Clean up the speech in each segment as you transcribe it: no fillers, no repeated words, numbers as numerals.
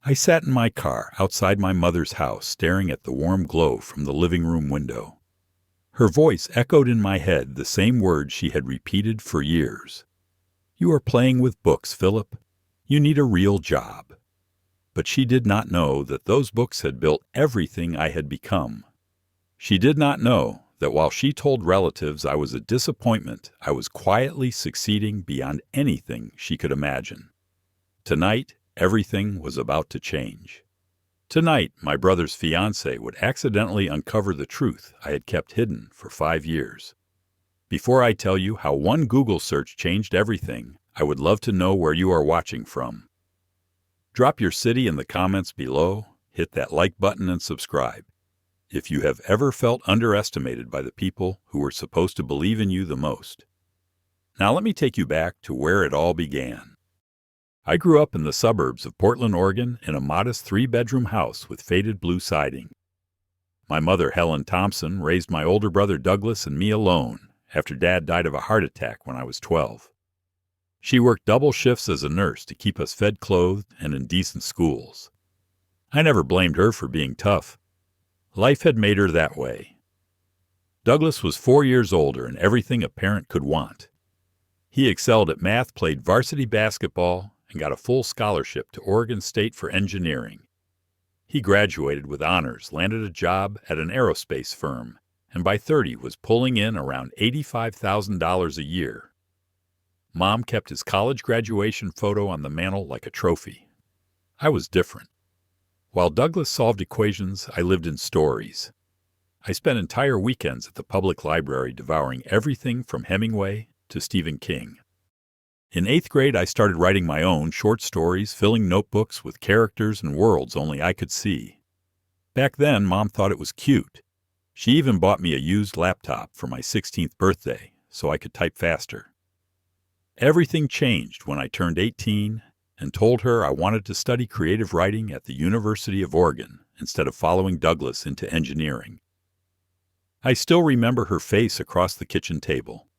I sat in my car outside my mother's house, staring at the warm glow from the living room window. Her voice echoed in my head the same words she had repeated for years. "You are playing with books, Philip. You need a real job." But she did not know that those books had built everything I had become. She did not know that while she told relatives I was a disappointment, I was quietly succeeding beyond anything she could imagine. Tonight, everything was about to change. Tonight, my brother's fiancée would accidentally uncover the truth I had kept hidden for 5 years. Before I tell you how one Google search changed everything, I would love to know where you are watching from. Drop your city in the comments below, hit that like button and subscribe. If you have ever felt underestimated by the people who were supposed to believe in you the most. Now let me take you back to where it all began. I grew up in the suburbs of Portland, Oregon, in a modest 3-bedroom house with faded blue siding. My mother, Helen Thompson, raised my older brother Douglas and me alone after Dad died of a heart attack when I was 12. She worked double shifts as a nurse to keep us fed, clothed, and in decent schools. I never blamed her for being tough. Life had made her that way. Douglas was 4 years older and everything a parent could want. He excelled at math, played varsity basketball, and got a full scholarship to Oregon State for engineering. He graduated with honors, landed a job at an aerospace firm, and by 30 was pulling in around $85,000 a year. Mom kept his college graduation photo on the mantel like a trophy. I was different. While Douglas solved equations, I lived in stories. I spent entire weekends at the public library devouring everything from Hemingway to Stephen King. In 8th grade, I started writing my own short stories, filling notebooks with characters and worlds only I could see. Back then, Mom thought it was cute. She even bought me a used laptop for my 16th birthday so I could type faster. Everything changed when I turned 18 and told her I wanted to study creative writing at the University of Oregon instead of following Douglas into engineering. I still remember her face across the kitchen table.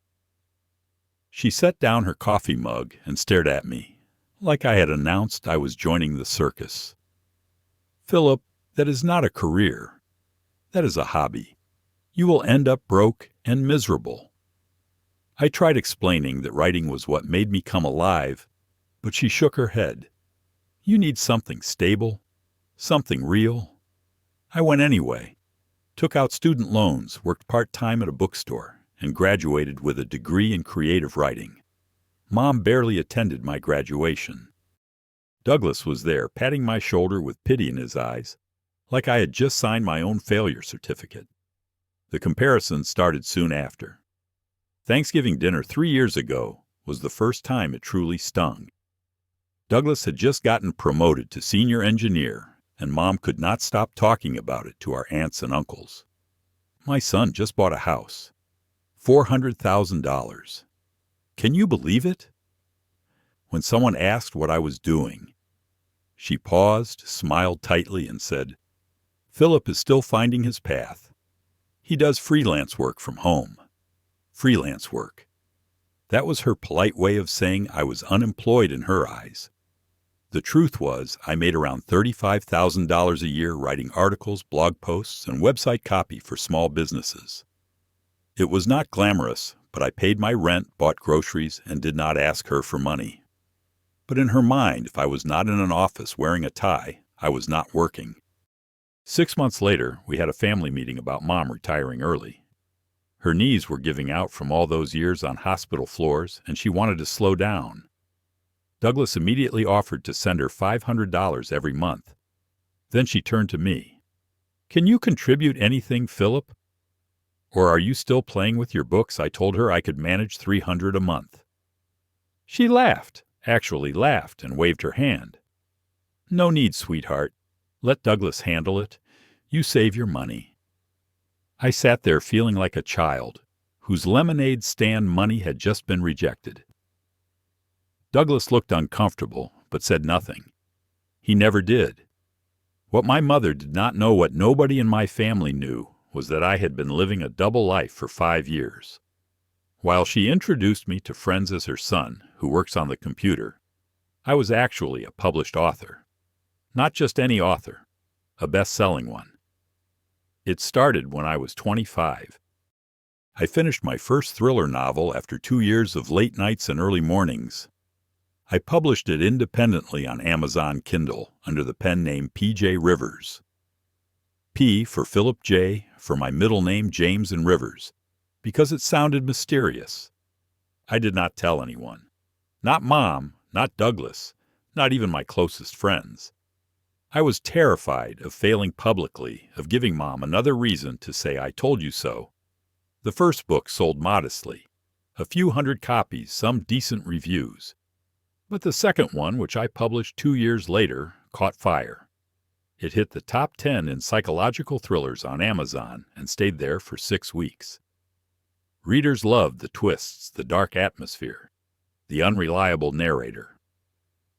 She set down her coffee mug and stared at me, like I had announced I was joining the circus. "Philip, that is not a career. That is a hobby. You will end up broke and miserable." I tried explaining that writing was what made me come alive, but she shook her head. "You need something stable, something real." I went anyway, took out student loans, worked part-time at a bookstore, and graduated with a degree in creative writing. Mom barely attended my graduation. Douglas was there, patting my shoulder with pity in his eyes, like I had just signed my own failure certificate. The comparison started soon after. Thanksgiving dinner 3 years ago was the first time it truly stung. Douglas had just gotten promoted to senior engineer, and Mom could not stop talking about it to our aunts and uncles. "My son just bought a house. $400,000. Can you believe it?" When someone asked what I was doing, she paused, smiled tightly, and said, "Philip is still finding his path. He does freelance work from home." Freelance work. That was her polite way of saying I was unemployed in her eyes. The truth was, I made around $35,000 a year writing articles, blog posts, and website copy for small businesses. It was not glamorous, but I paid my rent, bought groceries, and did not ask her for money. But in her mind, if I was not in an office wearing a tie, I was not working. 6 months later, we had a family meeting about Mom retiring early. Her knees were giving out from all those years on hospital floors, and she wanted to slow down. Douglas immediately offered to send her $500 every month. Then she turned to me. "Can you contribute anything, Philip? Or are you still playing with your books?" I told her I could manage $300 a month. She laughed, actually laughed, and waved her hand. "No need, sweetheart. Let Douglas handle it. You save your money." I sat there feeling like a child, whose lemonade stand money had just been rejected. Douglas looked uncomfortable, but said nothing. He never did. What my mother did not know, what nobody in my family knew, was that I had been living a double life for 5 years. While she introduced me to friends as her son, who works on the computer, I was actually a published author. Not just any author, a best-selling one. It started when I was 25. I finished my first thriller novel after 2 years of late nights and early mornings. I published it independently on Amazon Kindle under the pen name P.J. Rivers. P for Philip J, for my middle name James and Rivers, because it sounded mysterious. I did not tell anyone. Not Mom, not Douglas, not even my closest friends. I was terrified of failing publicly, of giving Mom another reason to say I told you so. The first book sold modestly. A few hundred copies, some decent reviews. But the second one, which I published 2 years later, caught fire. It hit the top 10 in psychological thrillers on Amazon and stayed there for 6 weeks. Readers loved the twists, the dark atmosphere, the unreliable narrator.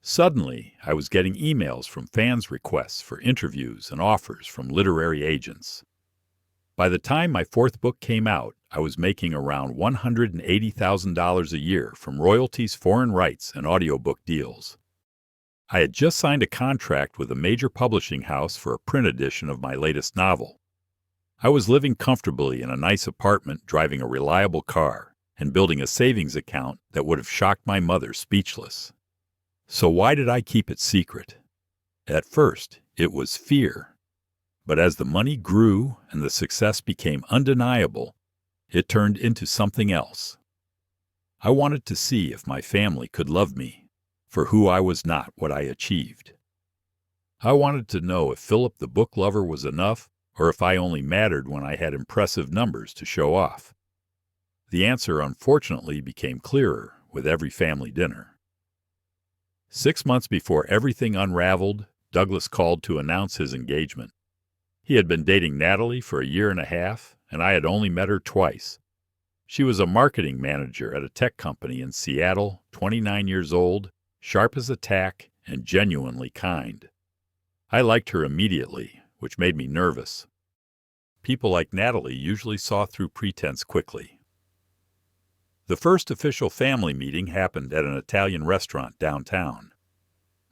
Suddenly, I was getting emails from fans' requests for interviews and offers from literary agents. By the time my fourth book came out, I was making around $180,000 a year from royalties, foreign rights, and audiobook deals. I had just signed a contract with a major publishing house for a print edition of my latest novel. I was living comfortably in a nice apartment, driving a reliable car, and building a savings account that would have shocked my mother speechless. So why did I keep it secret? At first, it was fear. But as the money grew and the success became undeniable, it turned into something else. I wanted to see if my family could love me for who I was, not what I achieved. I wanted to know if Philip the book lover was enough, or if I only mattered when I had impressive numbers to show off. The answer, unfortunately, became clearer with every family dinner. 6 months before everything unraveled, Douglas called to announce his engagement. He had been dating Natalie for a year and a half, and I had only met her twice. She was a marketing manager at a tech company in Seattle, 29 years old, sharp as a tack, and genuinely kind. I liked her immediately, which made me nervous. People like Natalie usually saw through pretense quickly. The first official family meeting happened at an Italian restaurant downtown.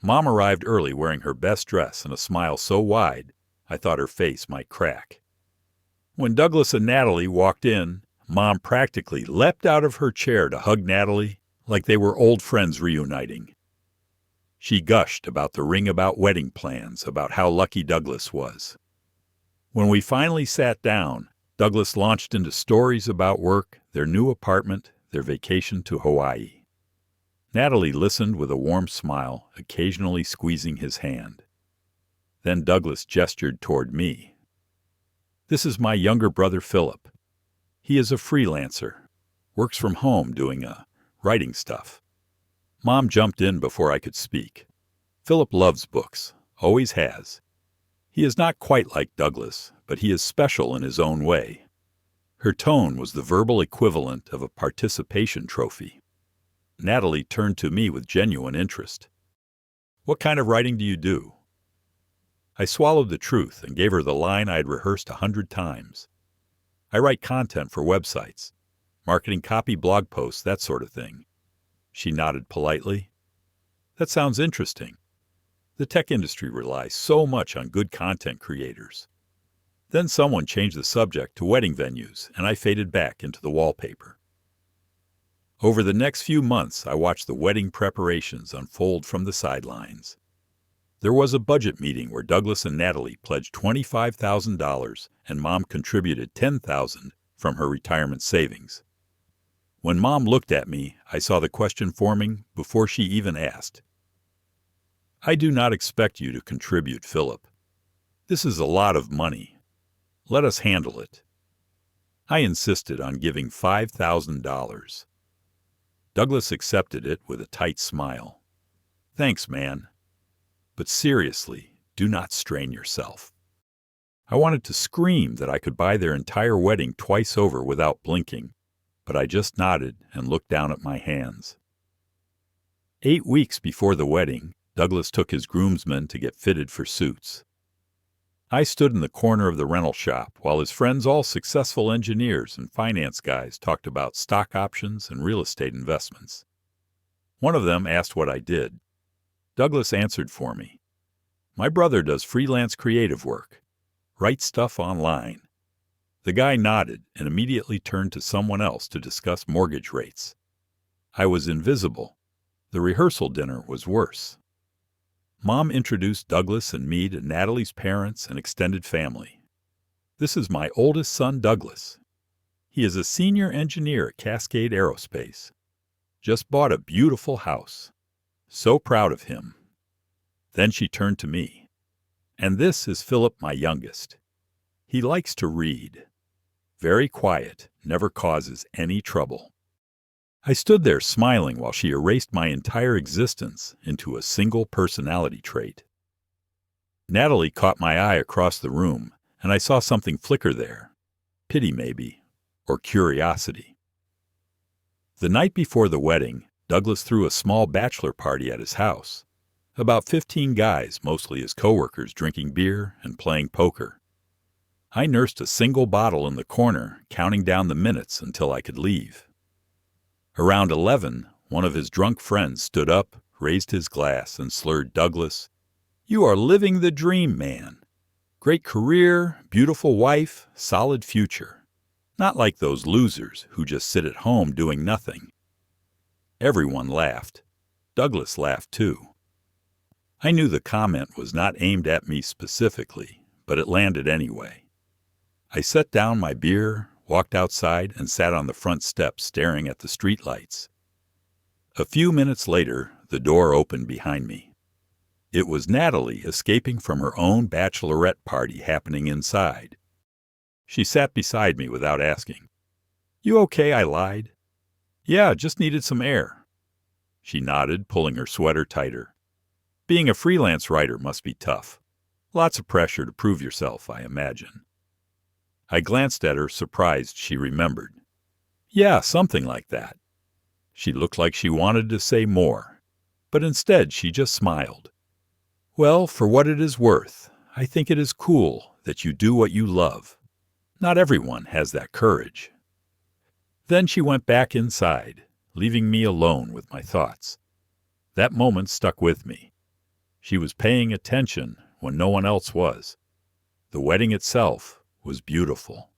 Mom arrived early wearing her best dress and a smile so wide, I thought her face might crack. When Douglas and Natalie walked in, Mom practically leapt out of her chair to hug Natalie like they were old friends reuniting. She gushed about the ring-about wedding plans, about how lucky Douglas was. When we finally sat down, Douglas launched into stories about work, their new apartment, their vacation to Hawaii. Natalie listened with a warm smile, occasionally squeezing his hand. Then Douglas gestured toward me. "This is my younger brother Philip. He is a freelancer, works from home doing writing stuff." Mom jumped in before I could speak. "Philip loves books, always has. He is not quite like Douglas, but he is special in his own way." Her tone was the verbal equivalent of a participation trophy. Natalie turned to me with genuine interest. "What kind of writing do you do?" I swallowed the truth and gave her the line I had rehearsed 100 times. "I write content for websites, marketing copy, blog posts, that sort of thing." She nodded politely. "That sounds interesting. The tech industry relies so much on good content creators." Then someone changed the subject to wedding venues, and I faded back into the wallpaper. Over the next few months, I watched the wedding preparations unfold from the sidelines. There was a budget meeting where Douglas and Natalie pledged $25,000, and Mom contributed $10,000 from her retirement savings. When Mom looked at me, I saw the question forming before she even asked. "I do not expect you to contribute, Philip. This is a lot of money. Let us handle it." I insisted on giving $5,000. Douglas accepted it with a tight smile. "Thanks, man. But seriously, do not strain yourself." I wanted to scream that I could buy their entire wedding twice over without blinking, but I just nodded and looked down at my hands. 8 weeks before the wedding, Douglas took his groomsmen to get fitted for suits. I stood in the corner of the rental shop while his friends, all successful engineers and finance guys, talked about stock options and real estate investments. One of them asked what I did. Douglas answered for me. My brother does freelance creative work. Writes stuff online. The guy nodded and immediately turned to someone else to discuss mortgage rates. I was invisible. The rehearsal dinner was worse. Mom introduced Douglas and me to Natalie's parents and extended family. This is my oldest son, Douglas. He is a senior engineer at Cascade Aerospace. Just bought a beautiful house. So proud of him. Then she turned to me. And this is Philip, my youngest. He likes to read. Very quiet, never causes any trouble. I stood there smiling while she erased my entire existence into a single personality trait. Natalie caught my eye across the room, and I saw something flicker there. Pity, maybe, or curiosity. The night before the wedding, Douglas threw a small bachelor party at his house. About 15 guys, mostly his coworkers, drinking beer and playing poker. I nursed a single bottle in the corner, counting down the minutes until I could leave. Around 11, one of his drunk friends stood up, raised his glass, and slurred, "Douglas, you are living the dream, man. Great career, beautiful wife, solid future. Not like those losers who just sit at home doing nothing." Everyone laughed. Douglas laughed too. I knew the comment was not aimed at me specifically, but it landed anyway. I set down my beer, walked outside, and sat on the front steps staring at the streetlights. A few minutes later, the door opened behind me. It was Natalie escaping from her own bachelorette party happening inside. She sat beside me without asking. "You okay?" I lied. "Yeah, just needed some air." She nodded, pulling her sweater tighter. "Being a freelance writer must be tough. Lots of pressure to prove yourself, I imagine." I glanced at her, surprised she remembered. "Yeah, something like that." She looked like she wanted to say more, but instead she just smiled. "Well, for what it is worth, I think it is cool that you do what you love. Not everyone has that courage." Then she went back inside, leaving me alone with my thoughts. That moment stuck with me. She was paying attention when no one else was. The wedding itself was beautiful.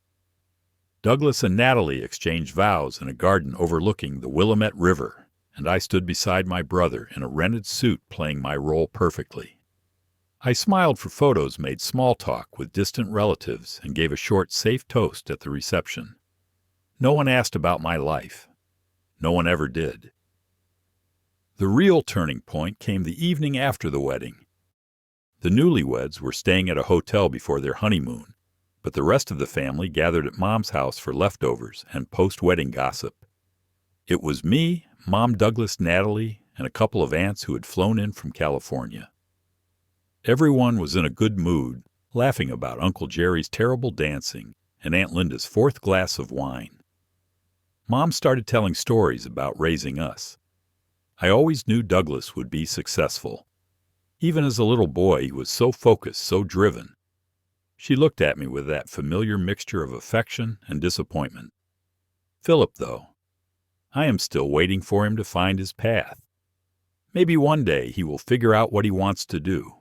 Douglas and Natalie exchanged vows in a garden overlooking the Willamette River, and I stood beside my brother in a rented suit playing my role perfectly. I smiled for photos, made small talk with distant relatives, and gave a short, safe toast at the reception. No one asked about my life. No one ever did. The real turning point came the evening after the wedding. The newlyweds were staying at a hotel before their honeymoon, but the rest of the family gathered at Mom's house for leftovers and post-wedding gossip. It was me, Mom, Douglas, Natalie, and a couple of aunts who had flown in from California. Everyone was in a good mood, laughing about Uncle Jerry's terrible dancing and Aunt Linda's fourth glass of wine. Mom started telling stories about raising us. I always knew Douglas would be successful. Even as a little boy, he was so focused, so driven. She looked at me with that familiar mixture of affection and disappointment. Philip, though, I am still waiting for him to find his path. Maybe one day he will figure out what he wants to do.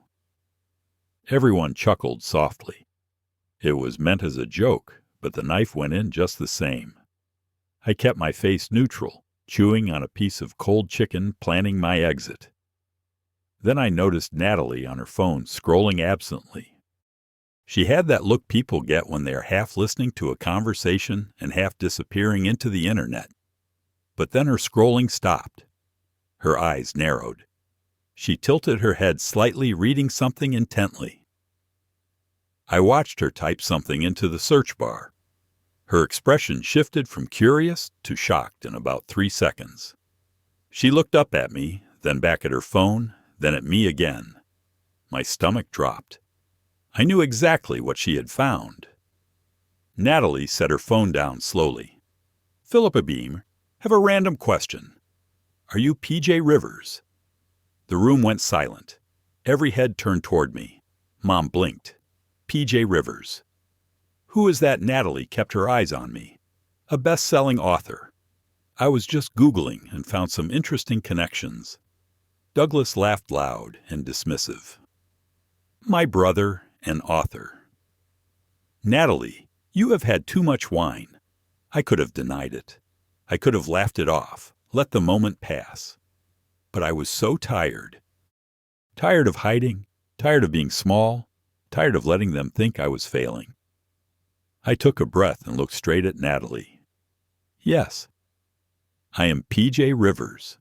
Everyone chuckled softly. It was meant as a joke, but the knife went in just the same. I kept my face neutral, chewing on a piece of cold chicken, planning my exit. Then I noticed Natalie on her phone scrolling absently. She had that look people get when they are half listening to a conversation and half disappearing into the internet. But then her scrolling stopped. Her eyes narrowed. She tilted her head slightly, reading something intently. I watched her type something into the search bar. Her expression shifted from curious to shocked in about 3 seconds. She looked up at me, then back at her phone, then at me again. My stomach dropped. I knew exactly what she had found. Natalie set her phone down slowly. "Philippa Beam, have a random question. Are you PJ Rivers?" The room went silent. Every head turned toward me. Mom blinked. PJ Rivers. Who is that? Natalie kept her eyes on me. A best-selling author. I was just Googling and found some interesting connections. Douglas laughed loud and dismissive. My brother, an author. Natalie, you have had too much wine. I could have denied it. I could have laughed it off, let the moment pass. But I was so tired. Tired of hiding, tired of being small, tired of letting them think I was failing. I took a breath and looked straight at Natalie. Yes, I am P.J. Rivers.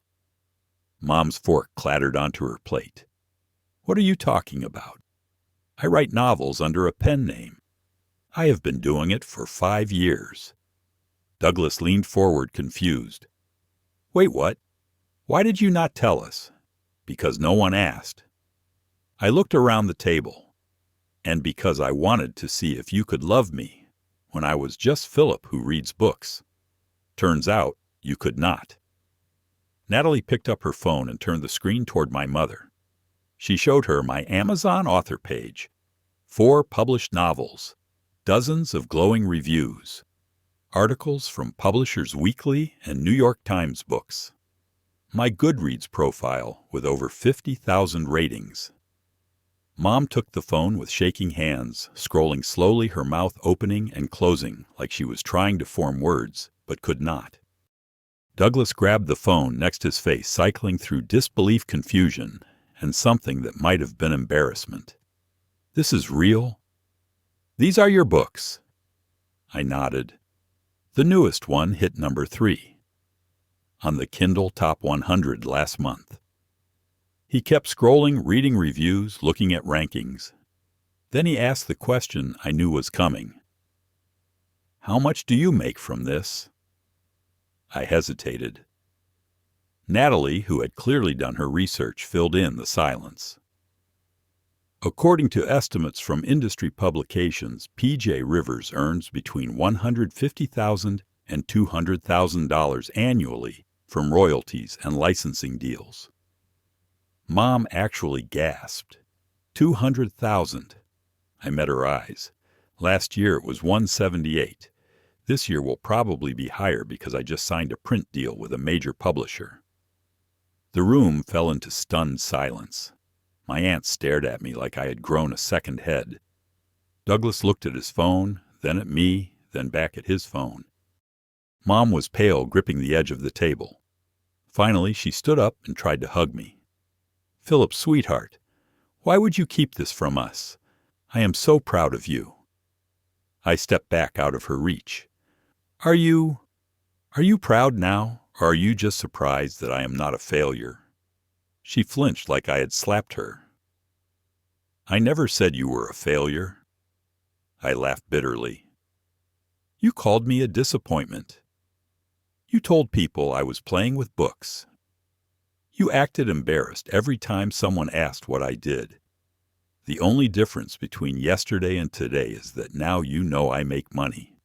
Mom's fork clattered onto her plate. What are you talking about? I write novels under a pen name. I have been doing it for 5 years. Douglas leaned forward, confused. Wait, what? Why did you not tell us? Because no one asked. I looked around the table. And because I wanted to see if you could love me when I was just Philip who reads books. Turns out you could not. Natalie picked up her phone and turned the screen toward my mother. She showed her my Amazon author page. 4 published novels, dozens of glowing reviews, articles from Publishers Weekly and New York Times books, my Goodreads profile with over 50,000 ratings. Mom took the phone with shaking hands, scrolling slowly, her mouth opening and closing like she was trying to form words, but could not. Douglas grabbed the phone next his face, cycling through disbelief, confusion, and something that might have been embarrassment. This is real? These are your books? I nodded. The newest one hit number 3 on the Kindle Top 100 last month. He kept scrolling, reading reviews, looking at rankings. Then he asked the question I knew was coming. How much do you make from this? I hesitated. Natalie, who had clearly done her research, filled in the silence. According to estimates from industry publications, P.J. Rivers earns between $150,000 and $200,000 annually from royalties and licensing deals. Mom actually gasped. $200,000. I met her eyes. Last year it was $178,000. This year will probably be higher because I just signed a print deal with a major publisher. The room fell into stunned silence. My aunt stared at me like I had grown a second head. Douglas looked at his phone, then at me, then back at his phone. Mom was pale, gripping the edge of the table. Finally, she stood up and tried to hug me. Philip, sweetheart, why would you keep this from us? I am so proud of you. I stepped back out of her reach. Are you proud now, or are you just surprised that I am not a failure? She flinched like I had slapped her. I never said you were a failure. I laughed bitterly. You called me a disappointment. You told people I was playing with books. You acted embarrassed every time someone asked what I did. The only difference between yesterday and today is that now you know I make money.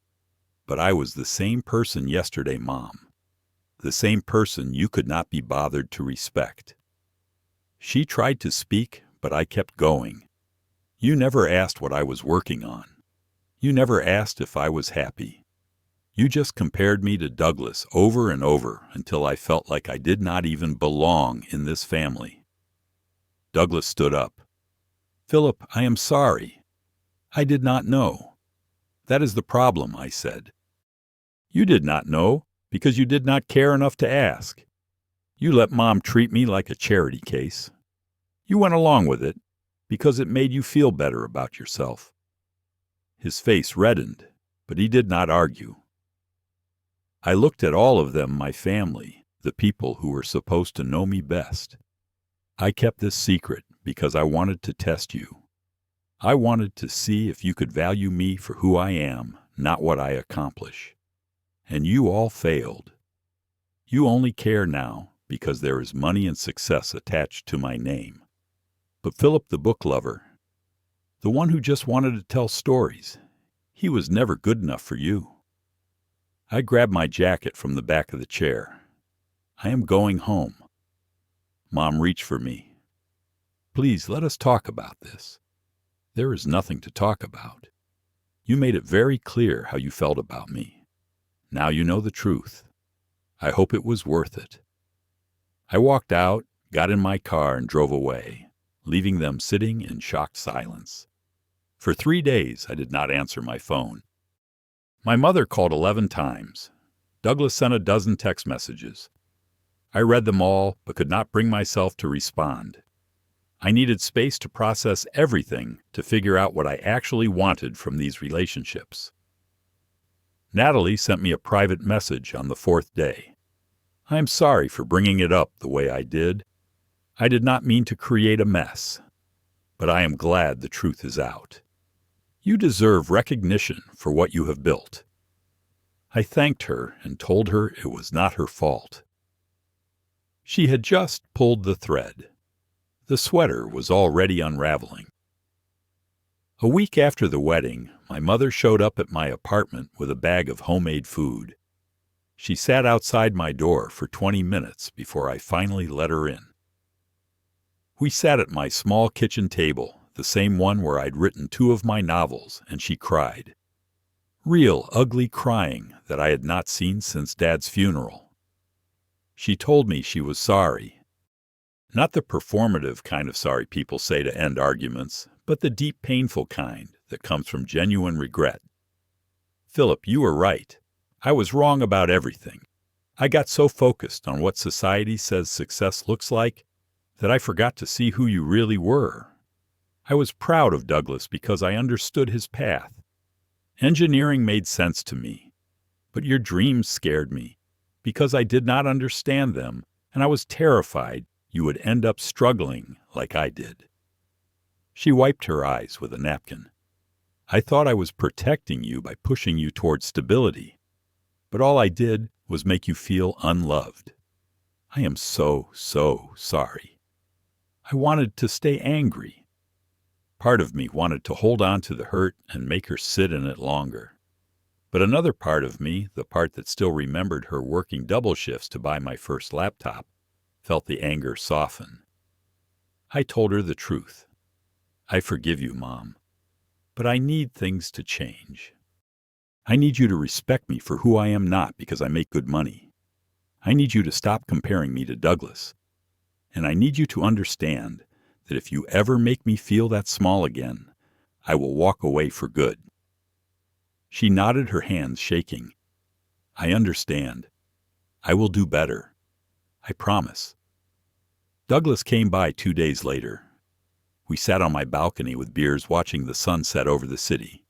But I was the same person yesterday, Mom. The same person you could not be bothered to respect. She tried to speak, but I kept going. You never asked what I was working on. You never asked if I was happy. You just compared me to Douglas over and over until I felt like I did not even belong in this family. Douglas stood up. Philip, I am sorry. I did not know. That is the problem, I said. You did not know because you did not care enough to ask. You let Mom treat me like a charity case. You went along with it because it made you feel better about yourself. His face reddened, but he did not argue. I looked at all of them, my family, the people who were supposed to know me best. I kept this secret because I wanted to test you. I wanted to see if you could value me for who I am, not what I accomplish. And you all failed. You only care now because there is money and success attached to my name. But Philip the book lover, the one who just wanted to tell stories, he was never good enough for you. I grabbed my jacket from the back of the chair. I am going home. Mom reached for me. Please let us talk about this. There is nothing to talk about. You made it very clear how you felt about me. Now you know the truth. I hope it was worth it. I walked out, got in my car, and drove away, leaving them sitting in shocked silence. For 3 days, I did not answer my phone. My mother called 11 times. Douglas sent a dozen text messages. I read them all, but could not bring myself to respond. I needed space to process everything to figure out what I actually wanted from these relationships. Natalie sent me a private message on the 4th day. I am sorry for bringing it up the way I did. I did not mean to create a mess, but I am glad the truth is out. You deserve recognition for what you have built. I thanked her and told her it was not her fault. She had just pulled the thread. The sweater was already unraveling. A week after the wedding, my mother showed up at my apartment with a bag of homemade food. She sat outside my door for 20 minutes before I finally let her in. We sat at my small kitchen table, the same one where I'd written 2 of my novels, and she cried. Real ugly crying that I had not seen since Dad's funeral. She told me she was sorry. Not the performative kind of sorry people say to end arguments, but the deep, painful kind that comes from genuine regret. Philip, you were right. I was wrong about everything. I got so focused on what society says success looks like that I forgot to see who you really were. I was proud of Douglas because I understood his path. Engineering made sense to me, but your dreams scared me because I did not understand them, and I was terrified you would end up struggling like I did. She wiped her eyes with a napkin. I thought I was protecting you by pushing you toward stability, but all I did was make you feel unloved. I am so sorry. I wanted to stay angry. Part of me wanted to hold on to the hurt and make her sit in it longer. But another part of me, the part that still remembered her working double shifts to buy my first laptop, felt the anger soften. I told her the truth. I forgive you, Mom, but I need things to change. I need you to respect me for who I am not because I make good money. I need you to stop comparing me to Douglas. And I need you to understand that if you ever make me feel that small again, I will walk away for good. She nodded, her hands shaking. I understand. I will do better. I promise. Douglas came by 2 days later. We sat on my balcony with beers watching the sun set over the city.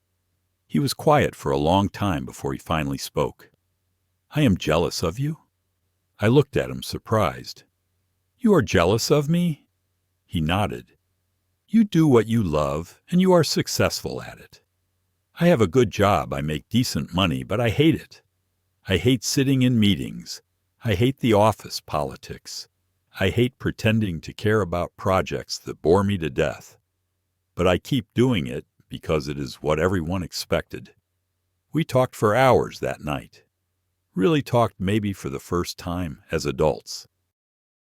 He was quiet for a long time before he finally spoke. I am jealous of you? I looked at him, surprised. You are jealous of me? He nodded. You do what you love, and you are successful at it. I have a good job, I make decent money, but I hate it. I hate sitting in meetings. I hate the office politics. I hate pretending to care about projects that bore me to death. But I keep doing it because it is what everyone expected. We talked for hours that night. Really talked maybe for the first time as adults.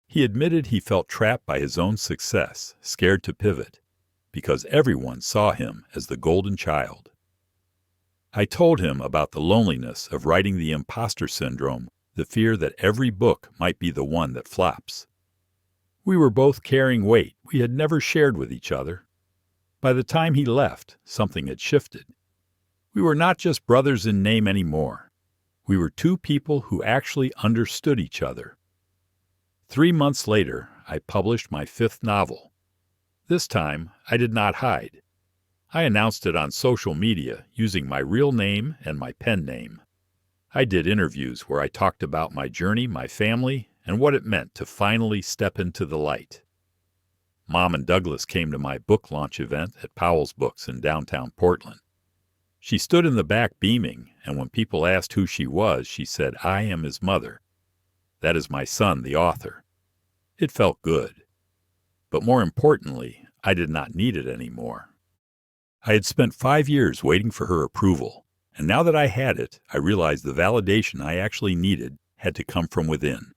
He admitted he felt trapped by his own success, scared to pivot, because everyone saw him as the golden child. I told him about the loneliness of writing the imposter syndrome, the fear that every book might be the one that flops. We were both carrying weight we had never shared with each other. By the time he left, something had shifted. We were not just brothers in name anymore. We were 2 people who actually understood each other. 3 months later, I published my 5th novel. This time, I did not hide. I announced it on social media using my real name and my pen name. I did interviews where I talked about my journey, my family, and what it meant to finally step into the light. Mom and Douglas came to my book launch event at Powell's Books in downtown Portland. She stood in the back beaming, and when people asked who she was, she said, I am his mother. That is my son, the author. It felt good. But more importantly, I did not need it anymore. I had spent 5 years waiting for her approval, and now that I had it, I realized the validation I actually needed had to come from within.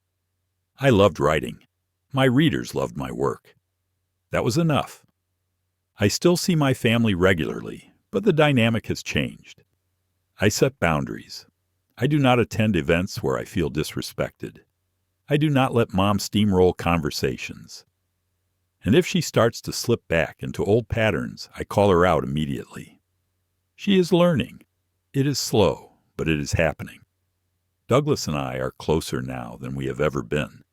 I loved writing. My readers loved my work. That was enough. I still see my family regularly, but the dynamic has changed. I set boundaries. I do not attend events where I feel disrespected. I do not let Mom steamroll conversations. And if she starts to slip back into old patterns, I call her out immediately. She is learning. It is slow, but it is happening. Douglas and I are closer now than we have ever been.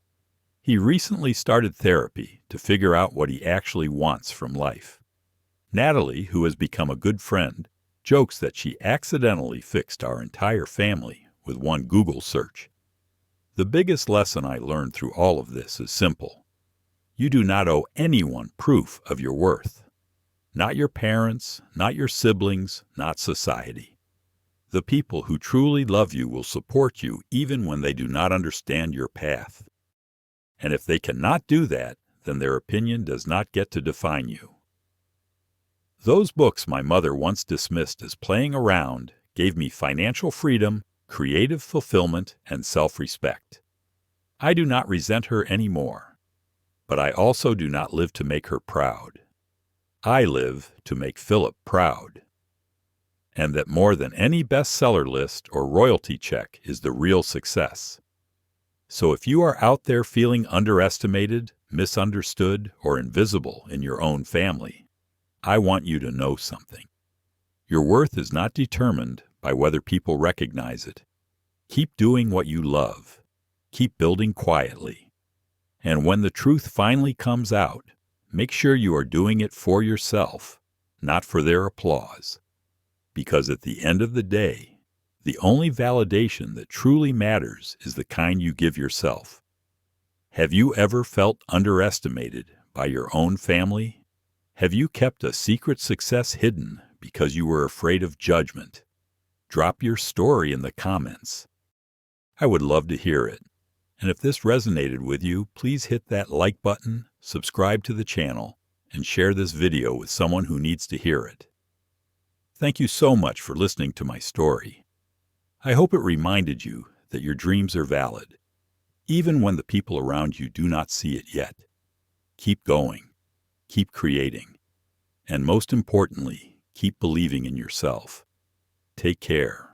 He recently started therapy to figure out what he actually wants from life. Natalie, who has become a good friend, jokes that she accidentally fixed our entire family with one Google search. The biggest lesson I learned through all of this is simple. You do not owe anyone proof of your worth. Not your parents, not your siblings, not society. The people who truly love you will support you even when they do not understand your path. And if they cannot do that, then their opinion does not get to define you. Those books my mother once dismissed as playing around gave me financial freedom, creative fulfillment, and self-respect. I do not resent her anymore, but I also do not live to make her proud. I live to make Philip proud. And that more than any bestseller list or royalty check is the real success. So if you are out there feeling underestimated, misunderstood, or invisible in your own family, I want you to know something. Your worth is not determined by whether people recognize it. Keep doing what you love. Keep building quietly. And when the truth finally comes out, make sure you are doing it for yourself, not for their applause. Because at the end of the day, the only validation that truly matters is the kind you give yourself. Have you ever felt underestimated by your own family? Have you kept a secret success hidden because you were afraid of judgment? Drop your story in the comments. I would love to hear it. And if this resonated with you, please hit that like button, subscribe to the channel, and share this video with someone who needs to hear it. Thank you so much for listening to my story. I hope it reminded you that your dreams are valid, even when the people around you do not see it yet. Keep going, keep creating, and most importantly, keep believing in yourself. Take care.